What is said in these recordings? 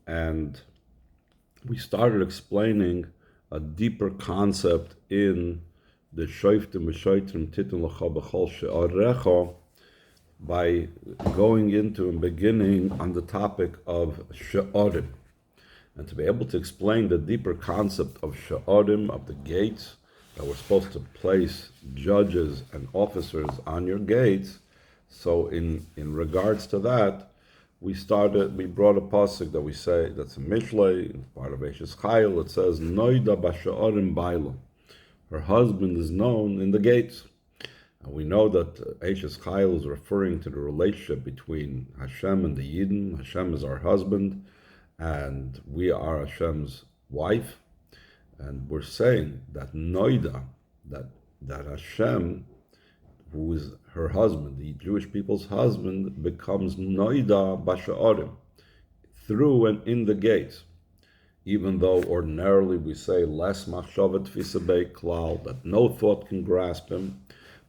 and we started explaining a deeper concept in the Shoftim, V'Shoitrim, Titin L'cha B'chol She'arecha, by going into and beginning on the topic of She'arim. And to be able to explain the deeper concept of She'arim, of the gates, that we're supposed to place judges and officers on your gates. So in regards to that, we brought a pasuk that we say, that's a Mishlei, part of Eishes Chayil. It says, Noida b'She'arim baila. Her husband is known in the gates. And we know that Eishes Chayil is referring to the relationship between Hashem and the Yidden. Hashem is our husband, and we are Hashem's wife. And we're saying that Noida, that Hashem, who is her husband, the Jewish people's husband, becomes Noida b'She'arim, through and in the gates. Even though ordinarily we say less machshavet tfisa klal, that no thought can grasp him,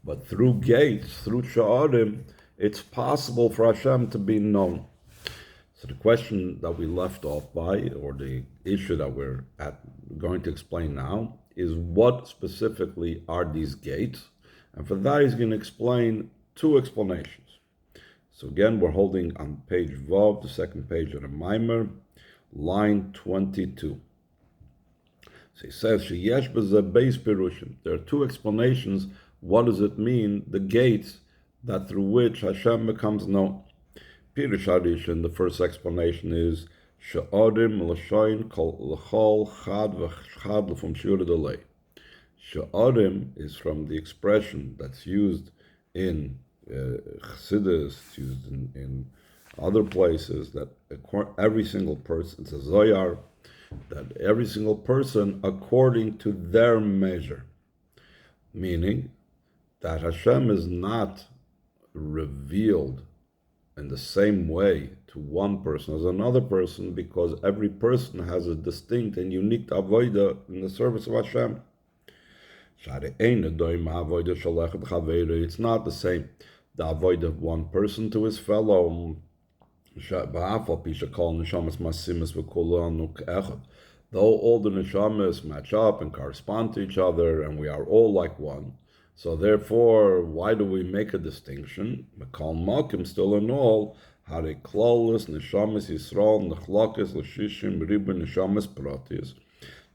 but through gates, through She'arim, it's possible for Hashem to be known. So the question that we left off by, or the issue that we're going to explain now, is what specifically are these gates? And for that, he's going to explain two explanations. So again, we're holding on page Vav, the second page of the Maimer, line 22. So he says, Sheyesh b'zeh beis pirushim. There are two explanations. What does it mean, the gates that through which Hashem becomes known? Pirush Harishan, the first explanation is She'arim l'shoin kol l'chol chad v'chad l'fum shiur delay. She'arim is from the expression that's used in Chassidus, it's used in other places, that every single person, it's a Zoyar, that every single person according to their measure. Meaning that Hashem is not revealed in the same way to one person as another person, because every person has a distinct and unique avodah in the service of Hashem. It's not the same, the avodah of one person to his fellow. Though all the neshamas match up and correspond to each other, and we are all like one, so therefore, why do we make a distinction? Makal makim, still in all, hare klolis neshamas Yisrael nechlokes l'shishim riba neshamas pratis.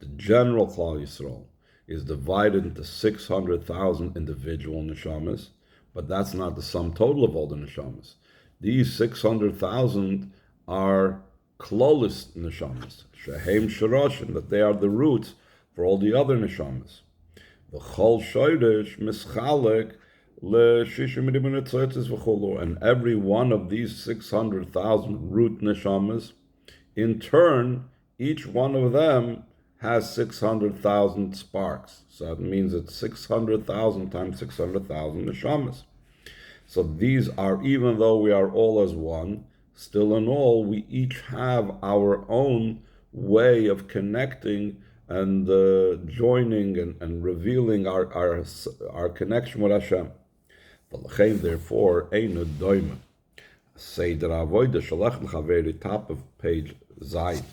The general Klal Yisrael is divided into 600,000 individual neshamas, but that's not the sum total of all the neshamas. These 600,000 are klolis neshamas, shehem shiroshin, that they are the roots for all the other neshamas. V'chol shoyrish mischalek le'shishim ribun etzotzes v'cholo, and every one of these 600,000 root neshamas, in turn, each one of them has 600,000 sparks. So that means it's 600,000 times 600,000 neshamas. So these are, even though we are all as one, still in all, we each have our own way of connecting and joining and revealing our connection with Hashem. Therefore, Einu Doima. Seder Avodah Shalach L'Chaveri, top of page Zayin.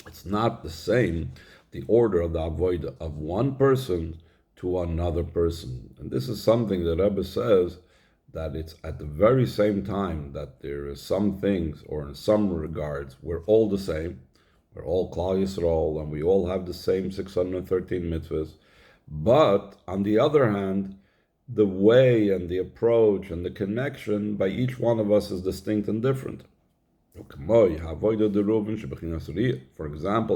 It's not the same, the order of the avodah of one person to another person. And this is something that Rebbe says, that it's at the very same time that there is some things, or in some regards, we're all the same. We're all Klal Yisrael, and we all have the same 613 mitzvahs. But on the other hand, the way and the approach and the connection by each one of us is distinct and different. For example,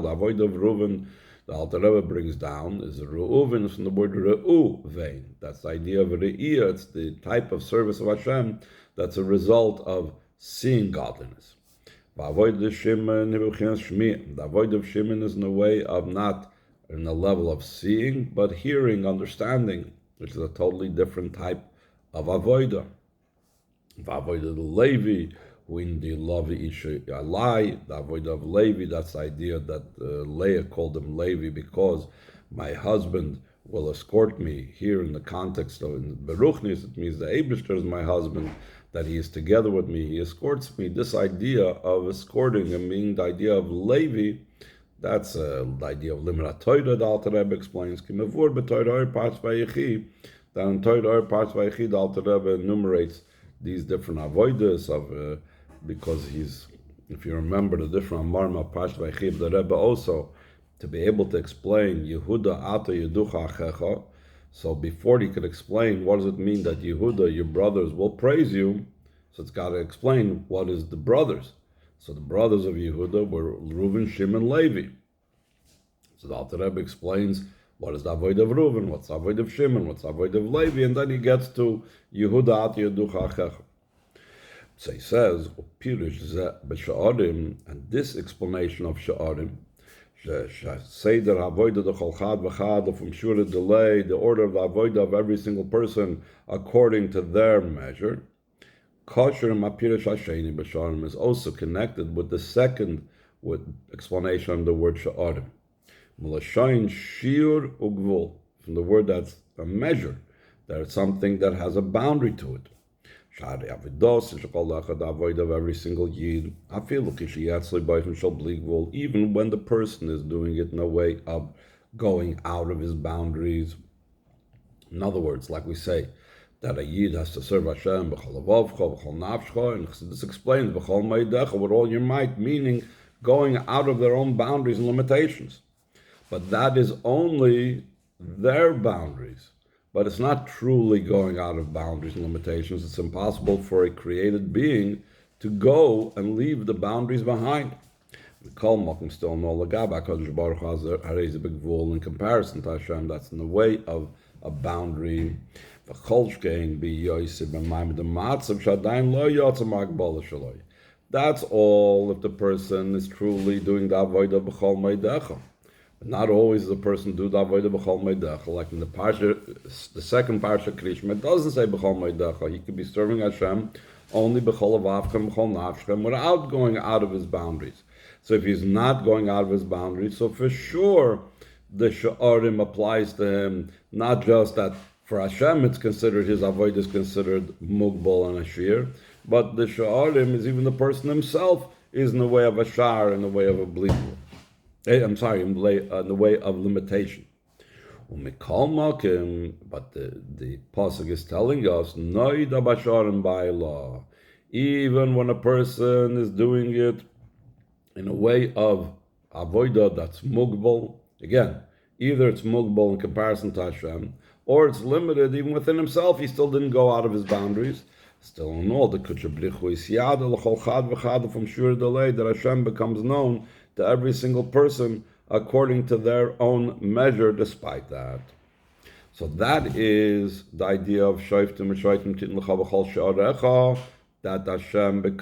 the avodah of Reuven, the Alter Rebbe brings down, is Reuven from the word Re'u vein. That's the idea of Re'iyah. It's the type of service of Hashem that's a result of seeing godliness. The avodah of Shimon is in the way of not in the level of seeing, but hearing, understanding, which is a totally different type of avodah. The avodah of Levi, when the Lavi Isha Alai, the avodah of Levi, that's the idea that Leah called him Levi because my husband will escort me. Here in the context of in Beruchnis, it means the Eibishter is my husband. that he is together with me, he escorts me. This idea of escorting and being the idea of Levi, that's the idea of Limrat Torah, the Alter Rebbe explains. That in Torah Parts Vayechi, the Alter Rebbe enumerates these different avoidas of, because he's, if you remember the different Amarim of Parts Vayechi, the Rebbe also, to be able to explain Yehuda Ata Yeducha Achecha. So before he could explain what does it mean that Yehuda, your brothers, will praise you, so it's got to explain what is the brothers. So the brothers of Yehuda were Reuven, Shimon, Levi. So the Alter Rebbe explains what is the avoid of Reuven, what's the avoid of Shimon, what's the avoid of Levi, and then he gets to Yehuda Ati Yeducha Achecha. So he says, Pirish b'sha'arim, and this explanation of sha'arim, Seder avoida the cholchad v'chad, from sure delay, the order of the avoida of every single person according to their measure. Kosher mapirish hasheni b'sha'arim is also connected with the second with explanation of the word sha'arim. M'lashayin shiur ugvul, from the word that's a measure, that it's something that has a boundary to it. Shari avidos is called the avoid of every single yid. I feel even when the person is doing it in a way of going out of his boundaries. In other words, like we say, that a yid has to serve Hashem b'chol avavcha, b'chol nafshcha, and this explains b'chol meidecha, with all your might, meaning going out of their own boundaries and limitations. But that is only their boundaries. But it's not truly going out of boundaries and limitations. It's impossible for a created being to go and leave the boundaries behind. We call Malkum still no lagaba because Baruch has a big vul in comparison to Hashem. That's in the way of a boundary. That's all if the person is truly doing the avodah b'chol meidecha. Not always the person do the avodah b'chol meidecha. Like in the parsha, the second parsha Krishma, it doesn't say b'chol meidecha. He could be serving Hashem only b'chol avavchem, b'chol nafshem, without going out of his boundaries. So if he's not going out of his boundaries, so for sure the sha'arim applies to him. Not just that for Hashem it's considered, his avodah is considered mugbal and ashir, but the sha'arim is even the person himself is in the way of a shar, in the way of a blibul. I'm sorry, in the way of limitation. But the pasuk is telling us, even when a person is doing it in a way of avodah that's mugbal, again, either it's mugbal in comparison to Hashem, or it's limited even within himself, he still didn't go out of his boundaries. Still in all, the kuchabrichu is yada l'chol chad v'chad, from sure delay, that Hashem becomes known to every single person according to their own measure, despite that. So that is the idea of shoftim v'shotim titin l'cha b'chol she'arecha, that Hashem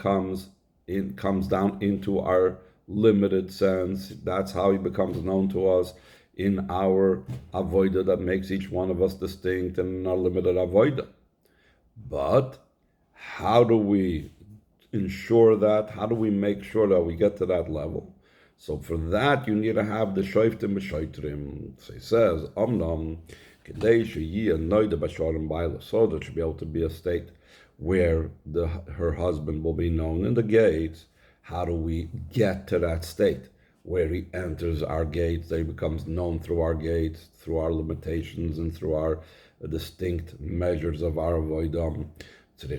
comes down into our limited sense. That's how he becomes known to us in our avodah that makes each one of us distinct and in our limited avodah. But how do we ensure that? How do we make sure that we get to that level? So for that, you need to have the shoftim v'shotrim. So he says, Omnam, kedei sheyi anoida b'sharim b'ayla. So there should be able to be a state where her husband will be known in the gates. How do we get to that state where he enters our gates, that he becomes known through our gates, through our limitations, and through our distinct measures of our avodah? There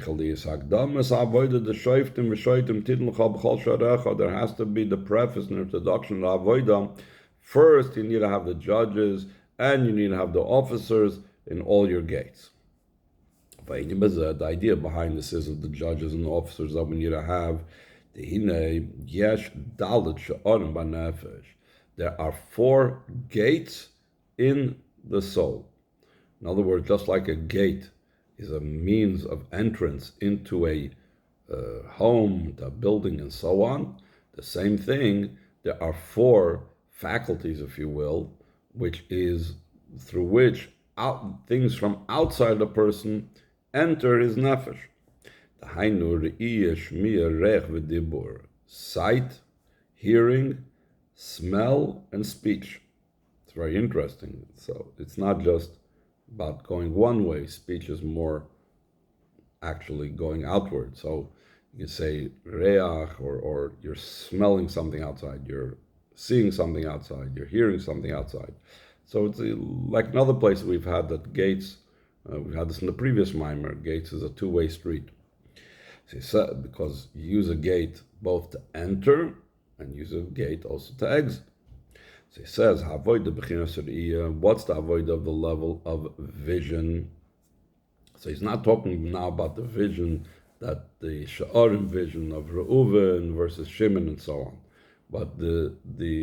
has to be the preface and introduction of avodah. First, you need to have the judges and you need to have the officers in all your gates. The idea behind this is of the judges and the officers that we need to have. There are 4 gates in the soul. In other words, just like a gate is a means of entrance into a home, a building, and so on, the same thing, there are 4 faculties, if you will, which is through which things from outside the person enter his nefesh. Sight, hearing, smell, and speech. It's very interesting. So it's not just about going one way. Speech is more actually going outward. So you say reach, or you're smelling something outside, you're seeing something outside, you're hearing something outside. So it's like another place we've had that gates, we had this in the previous mimer, gates is a two-way street. So he said, because you use a gate both to enter and use a gate also to exit. So he says, what's the avoid of the level of vision? So he's not talking now about the vision that the Sha'arim vision of Reuven versus Shimon and so on, but the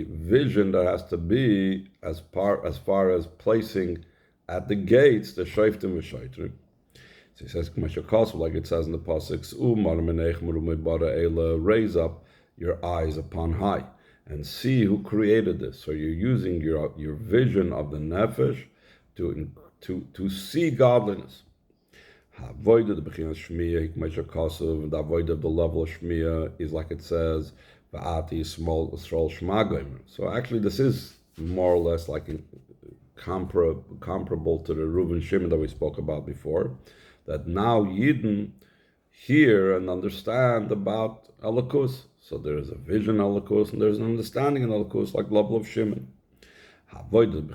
vision that has to be as far as placing at the gates the shoftim v'shoitrim. So he says, like it says in the pasuk, raise up your eyes upon high and see who created this. So you're using your vision of the nefesh to see godliness. The avoid of the level of shmiya is like it says, so actually this is more or less like comparable to the Reuven Shimon that we spoke about before, that now Yidden hear and understand about Elokus. So there is a vision Elokus and there's an understanding in Elokus, like level of Shimon. The avoid of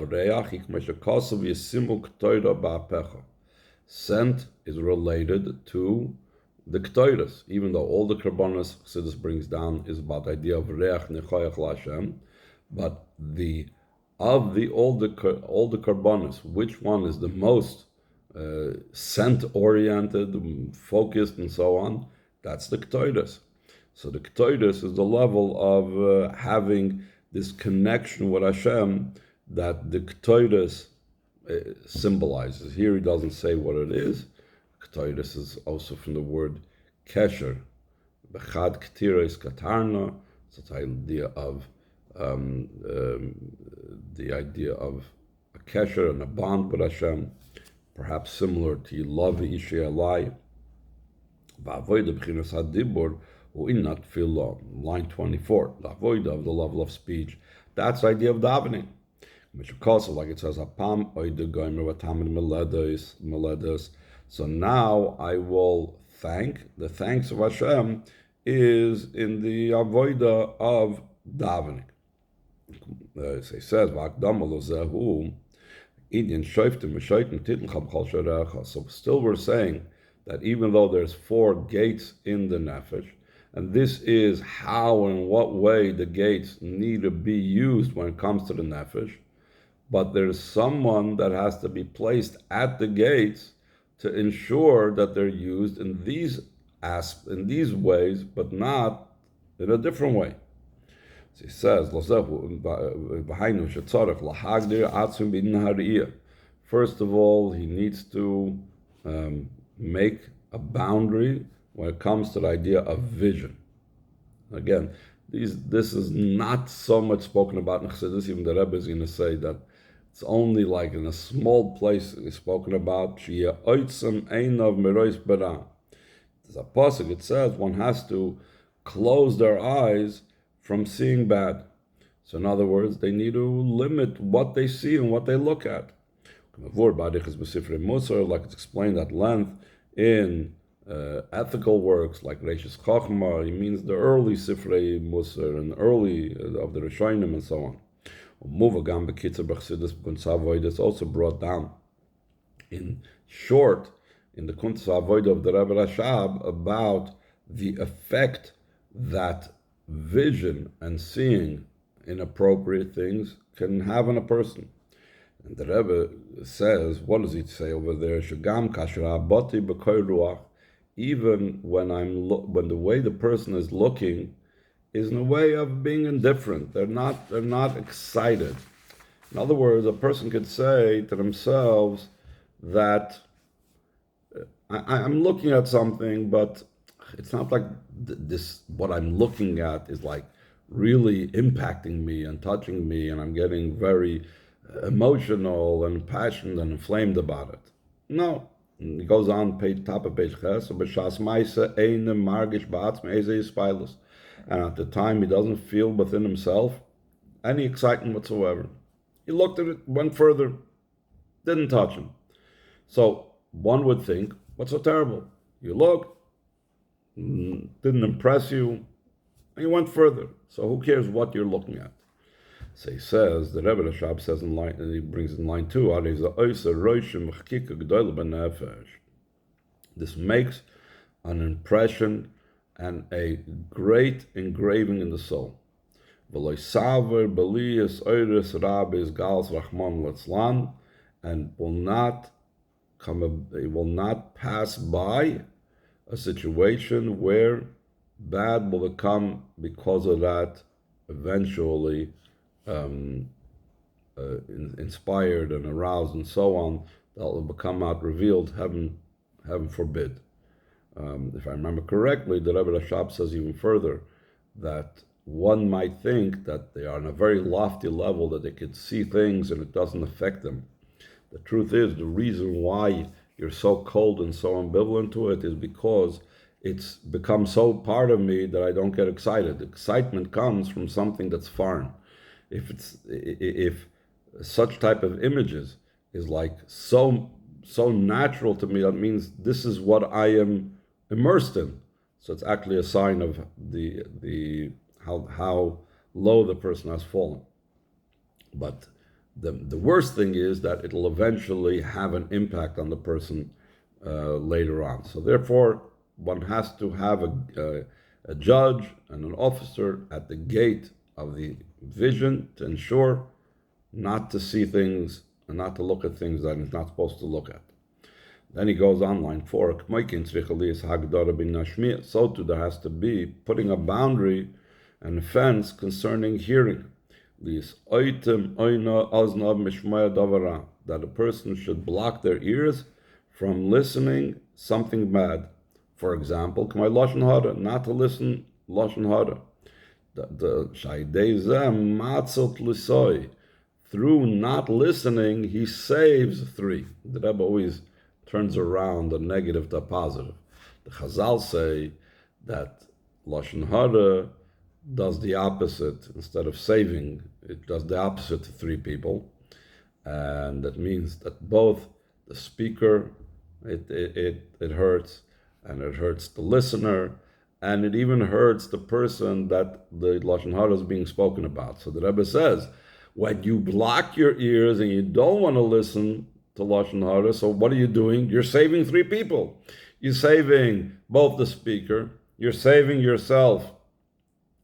reach, scent is related to the Ktoiras, even though all the Karbonos Chassidus brings down is about the idea of reach nechoyach l'Hashem, but all the Karbonos, which one is the most scent-oriented, focused, and so on? That's the Ktoiras. So the Ktoiras is the level of having this connection with Hashem that the Ktoiras symbolizes. Here he doesn't say what it is. Ktoiras is also from the word kesher. Bechad ktira is katarna. So it's the idea of a kesher and a bond with Hashem, perhaps similar to love Ishi Alai. Va'avoida b'chinas hadibur u'inat tefillah. Line 24. The avoid of the level of speech. That's the idea of davening. Which also, like it says, apam oide goymer v'tamid meledes. So now I will thank. The thanks of Hashem is in the avoida of davening. So he says, so still we're saying that even though there's 4 gates in the nefesh, and this is how and what way the gates need to be used when it comes to the nefesh, but there's someone that has to be placed at the gates to ensure that they're used in these ways, but not in a different way. So he says, first of all, he needs to make a boundary when it comes to the idea of vision. Again, this is not so much spoken about in Chassidus. Even the Rebbe is going to say that it's only like in a small place it's spoken about. There's a pasuk, it says one has to close their eyes from seeing bad. So in other words, they need to limit what they see and what they look at. Like it's explained at length in ethical works like Reishis Chochmah. He means the early Sifrei Musar and early of the Rishonim and so on. It's also brought down in short in the Kuntas Avodah of the Rebbe Rashab about the effect that vision and seeing inappropriate things can have on a person. And the Rebbe says, what does he say over there? Even when the way the person is looking is in a way of being indifferent. They're not excited. In other words, a person could say to themselves that I'm looking at something, but it's not like this. What I'm looking at is like really impacting me and touching me, and I'm getting very emotional and passionate and inflamed about it. No. And he goes on, top of page Ches, and at the time he doesn't feel within himself any excitement whatsoever. He looked at it, went further, didn't touch him. So one would think, what's so terrible? You looked, didn't impress you, and you went further. So who cares what you're looking at? So he says, the Rebbe Rashab says in line, and he brings in line 2, this makes an impression and a great engraving in the soul. And will not pass by a situation where bad will become, because of that, eventually inspired and aroused and so on, that will become out revealed, heaven forbid. If I remember correctly, the Rebbe Rashab says even further that one might think that they are on a very lofty level, that they could see things and it doesn't affect them. The truth is, the reason why you're so cold and so ambivalent to it is because it's become so part of me that I don't get excited. Excitement comes from something that's foreign. If such type of images is like so natural to me, that means this is what I am immersed in. So it's actually a sign of the how low the person has fallen. But the worst thing is that it'll eventually have an impact on the person later on. So therefore, one has to have a judge and an officer at the gate of the vision to ensure not to see things and not to look at things that he's not supposed to look at. Then he goes on, line 4, so too there has to be putting a boundary and a fence concerning hearing. That a person should block their ears from listening something bad. For example, not to listen lashon hara. Through not listening, he saves 3. The Rebbe always turns around the negative to positive. The Chazal say that lashon hara does the opposite. Instead of saving, it does the opposite to 3 people, and that means that both the speaker, it hurts, and it hurts the listener, and it even hurts the person that the lashon hara is being spoken about. So the Rebbe says, when you block your ears and you don't want to listen to lashon hara, so what are you doing? You're saving 3 people. You're saving both the speaker, you're saving yourself,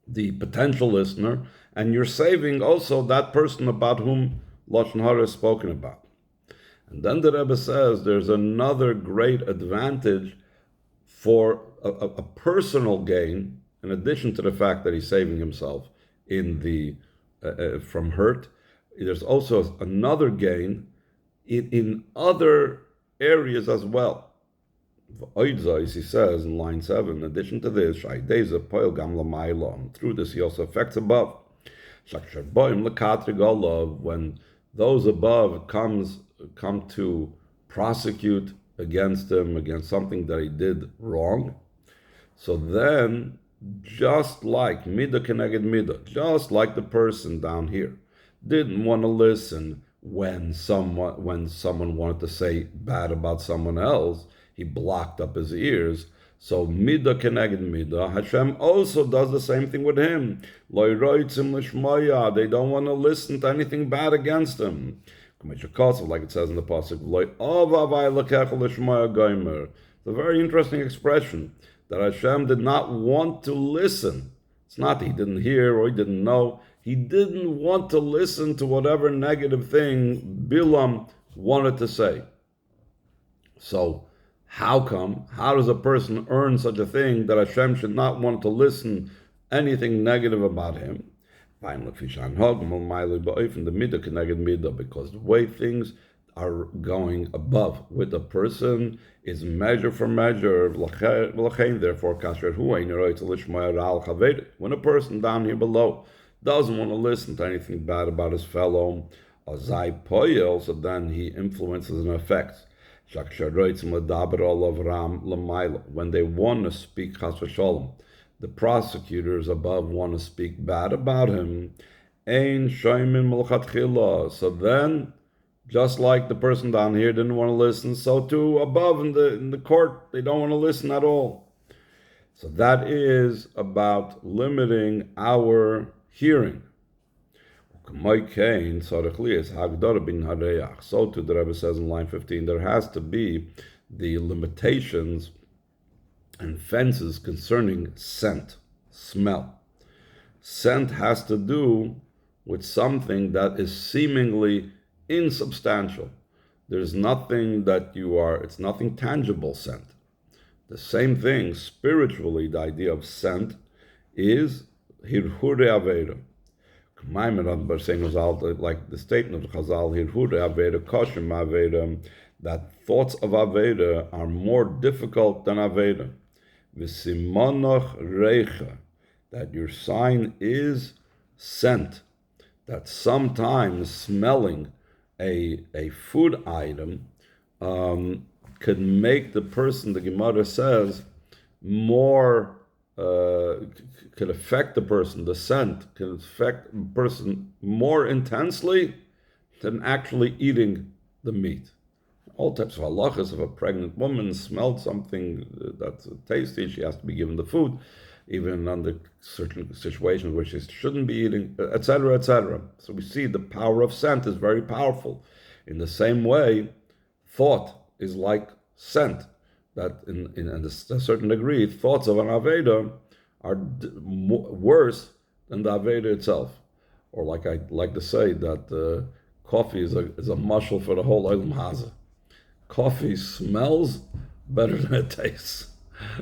the potential listener, and you're saving also that person about whom lashon hara is spoken about. And then the Rebbe says there's another great advantage for a personal gain, in addition to the fact that he's saving himself in the from hurt. There's also another gain in other areas as well. He says in line 7, in addition to this, through this he also affects above. When those above come to prosecute against him, against something that he did wrong, so then, just like midah keneged midah, just like the person down here didn't want to listen when someone wanted to say bad about someone else, he blocked up his ears. So midah keneged midah, Hashem also does the same thing with him. Lo roitzim lishmaya, they don't want to listen to anything bad against him. Like it says in the pasuk, Lo avavai lekecha lishmaya gomer. It's a very interesting expression that Hashem did not want to listen. It's not that he didn't hear or he didn't know. He didn't want to listen to whatever negative thing Bilam wanted to say. So how come? How does a person earn such a thing that Hashem should not want to listen anything negative about him? Because the way things are going above with a person is measure for measure. Therefore, when a person down here below doesn't want to listen to anything bad about his fellow, so then he influences and affects. When they want to speak chas v'sholom, the prosecutors above want to speak bad about him, so then Just like the person down here didn't want to listen, so too above in the court, they don't want to listen at all. So that is about limiting our hearing. So too, the Rebbe says in line 15, there has to be the limitations and fences concerning scent, smell. Scent has to do with something that is seemingly insubstantial. There's nothing it's nothing tangible, scent. The same thing, spiritually, the idea of scent is hirhure avera. Like the statement of Chazal, hirhure avera, koshim avera, that thoughts of avera are more difficult than avera. V'simonoch reicha, that your sign is scent. That sometimes smelling a food item could make the person, the Gemara says, more, could affect the person, the scent can affect the person more intensely than actually eating the meat. All types of halachas. If a pregnant woman smelled something that's tasty, she has to be given the food, even under certain situations where she shouldn't be eating, etc., etc. So we see the power of scent is very powerful. In the same way, thought is like scent, that in a certain degree, thoughts of an Aveda are worse than the Aveda itself. Or like I like to say, that coffee is a mushel for the whole Olam Hazeh. Coffee smells better than it tastes.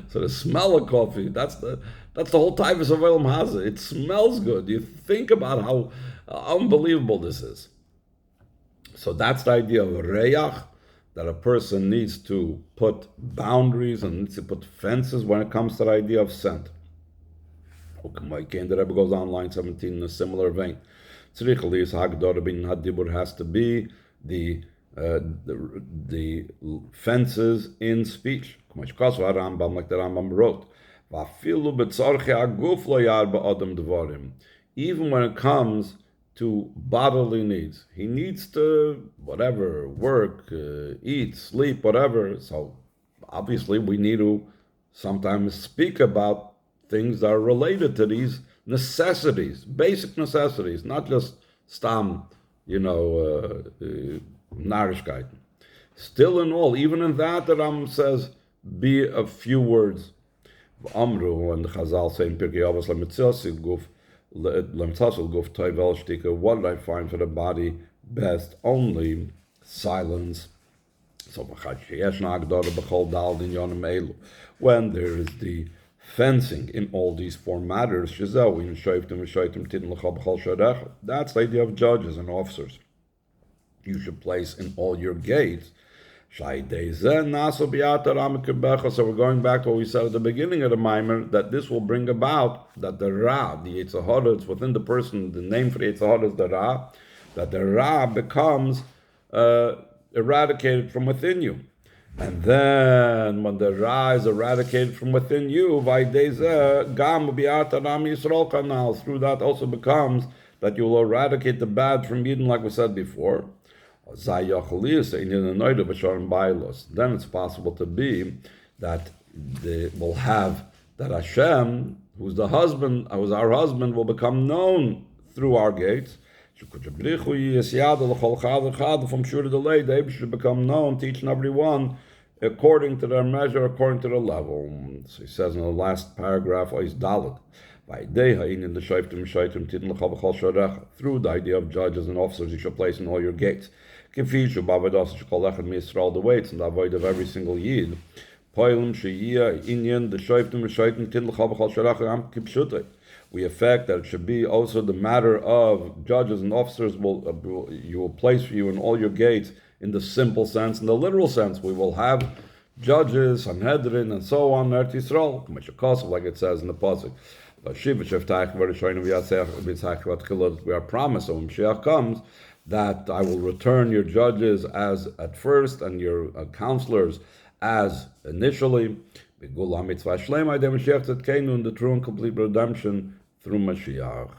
So the smell of coffee, that's the whole typhus of Olam Hazeh. It smells good. You think about how unbelievable this is. So that's the idea of reyach, that a person needs to put boundaries and needs to put fences when it comes to the idea of scent. Okay, the Rebbe goes on line 17 in a similar vein. Has to be the fences in speech. Like the Rambam wrote, even when it comes to bodily needs, he needs to whatever, work, eat, sleep, whatever. So obviously we need to sometimes speak about things that are related to these necessities, basic necessities, not just stam, Narishkeit. Still in all, even in that, the Ram says, be a few words. Amru, and the Chazal say in Pirkei Avos, what did I find for the body best? Only silence. So when there is the fencing in all these four matters, that's the idea of judges and officers. You should place in all your gates. So we're going back to what we said at the beginning of the Maimer, that this will bring about that the Ra, the Yetzer Hara, it's within the person, the name for the Yetzer Hara is the Ra, that the Ra becomes eradicated from within you. And then when the Ra is eradicated from within you, through that also becomes that you will eradicate the bad from Eden, like we said before. Then it's possible to be that we'll have that Hashem, who's the husband, who's our husband, will become known through our gates. From sure to the late, they should become known to each and every one according to their measure, according to the level. So he says in the last paragraph, Ois Dalet, through the idea of judges and officers you shall place in all your gates. The weights and the avoid of every single yid. We affect that it should be also the matter of judges and officers you will place for you in all your gates in the simple sense, in the literal sense. We will have judges, Sanhedrin, and so on, Eretz Yisrael, like it says in the Pasuk. We are promised when Mashiach comes that I will return your judges as at first and your counselors as initially. The true and complete redemption through Mashiach.